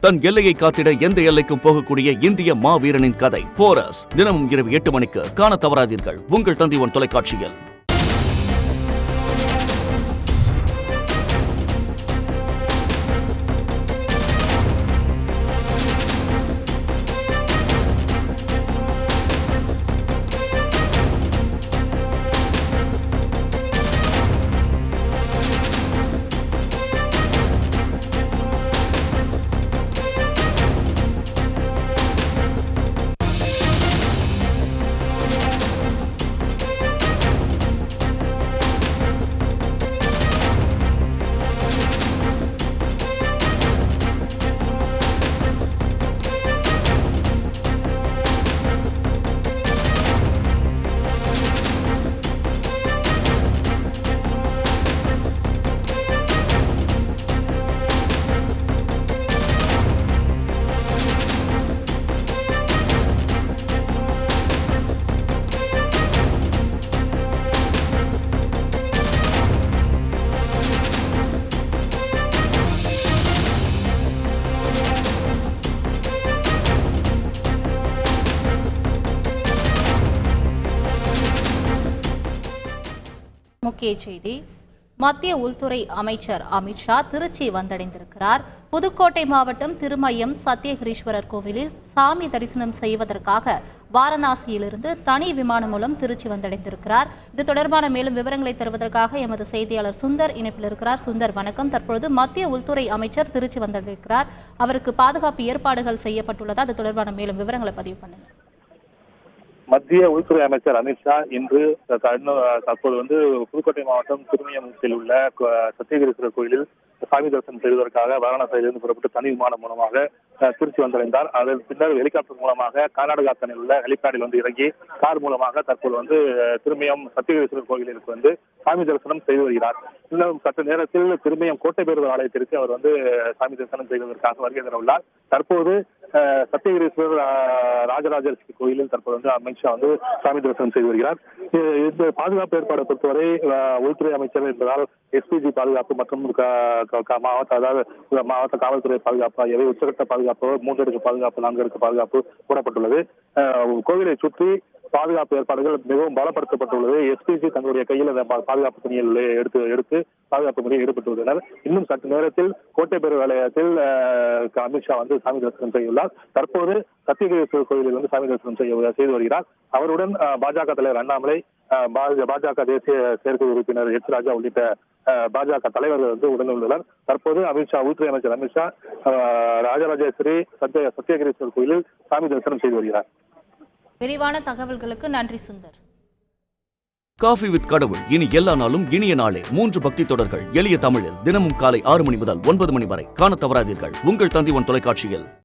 தன் எல்லையை காத்திட எந்த எல்லைக்கும் போகக்கூடிய இந்திய மாவீரனின் கதை போரஸ் தினமும் இரவு 8 மணிக்கு காண தவறாதீர்கள். உங்கள் தந்தி ஒன் தொலைக்காட்சியில். முக்கிய செய்தி. மத்திய உள்துறை அமைச்சர் அமித்ஷா திருச்சி வந்தடைந்திருக்கிறார். புதுக்கோட்டை மாவட்டம் திருமயம் சத்தியகிரீஸ்வரர் கோவிலில் சாமி தரிசனம் செய்வதற்காக வாரணாசியிலிருந்து தனி விமானம் மூலம் திருச்சி வந்தடைந்திருக்கிறார். இது தொடர்பான மேலும் விவரங்களை தருவதற்காக எமது செய்தியாளர் சுந்தர் இணைப்பில் இருக்கிறார். சுந்தர், வணக்கம். தற்பொழுது மத்திய உள்துறை அமைச்சர் திருச்சி வந்திருக்கிறார். அவருக்கு பாதுகாப்பு ஏற்பாடுகள் செய்யப்பட்டுள்ளதா? அது தொடர்பான மேலும் விவரங்களை பதிவு பண்ணுங்க. மத்திய உள்துறை அமைச்சர் அமித்ஷா இன்று தற்போது புதுக்கோட்டை மாவட்டம் திருமயத்தில் உள்ள சத்தியகிரீஸ்வரர் கோயிலில் சாமி தரிசனம் செய்வதற்காக வாரணாசியிலிருந்து புறப்பட்டு தனி விமானம் மூலமாக திருச்சி வந்தடைந்தார். அதன் பின்னர் ஹெலிகாப்டர் மூலமாக கர்நாடகாவில் உள்ள ஹெலிபேடில் இறங்கி கார் மூலமாக தற்போது திருமயம் சத்தியகிரீஸ்வரர் கோயிலுக்கு சாமி தரிசனம் செய்து வருகிறார். இன்னும் சற்று நேரத்தில் திருமயம் கோட்டை பேரூர் ஆலயத்திற்கு அவர் சாமி தரிசனம் செய்வதற்காக வருகை தரவுள்ளார். தற்போது சத்தியகிரீஸ்வரர் ராஜராஜர் கோயிலில் தற்போது அமித்ஷா சாமி தரிசனம் செய்து வருகிறார். இந்த பாதுகாப்பு ஏற்பாடு பொறுத்தவரை உள்துறை அமைச்சர் என்பதால் எஸ்பிஜி பாதுகாப்பு மற்றும் மாவட்ட காவல்துறை பாதுகாப்பு ஆகியவை உச்சகட்ட பாதுகாப்பு, 3 அடுக்கு பாதுகாப்பு, 4 அடுக்கு பாதுகாப்பு போடப்பட்டுள்ளது. கோவிலை சுற்றி பாதுகாப்பு ஏற்பாடுகள் மிகவும் பலப்படுத்தப்பட்டுள்ளது. எஸ்பிஜி தங்களுடைய கையில் பாதுகாப்பு பணியில் எடுத்து பாதுகாப்பு பணியில் ஈடுபட்டுள்ளனர். இன்னும் சற்று நேரத்தில் கோட்டை பேரூர் ஆலயத்தில் அமித்ஷா சாமி தரிசனம் செய்துள்ளார். தற்போது சத்தியகிரீஸ்வரர் கோயிலில் சாமி தரிசனம் செய்து வருகிறார். அவருடன் பாஜக தலைவர் அண்ணாமலை, பாஜக தேசிய செயற்குழு உறுப்பினர் எச் ராஜா உள்ளிட்ட பாஜக தலைவர்கள் உடனுள்ளனர். தற்போது உள்துறை அமைச்சர் அமித்ஷா ராஜராஜேஸ்வரி சத்தியகிரீஸ்வரர் கோயிலில் சாமி தரிசனம் செய்து வருகிறார். விரிவான தகவல்களுக்கு நன்றி சுந்தர். காஃபி வித் கடவுள் இனி எல்லா நாளும் இனிய நாளே. 3 பக்தி தொடர்கள் எளிய தமிழில் தினமும் காலை 6 மணி முதல் 9 மணி வரை காண தவறாதீர்கள். உங்கள் தந்தி ஒன் தொலைக்காட்சியில்.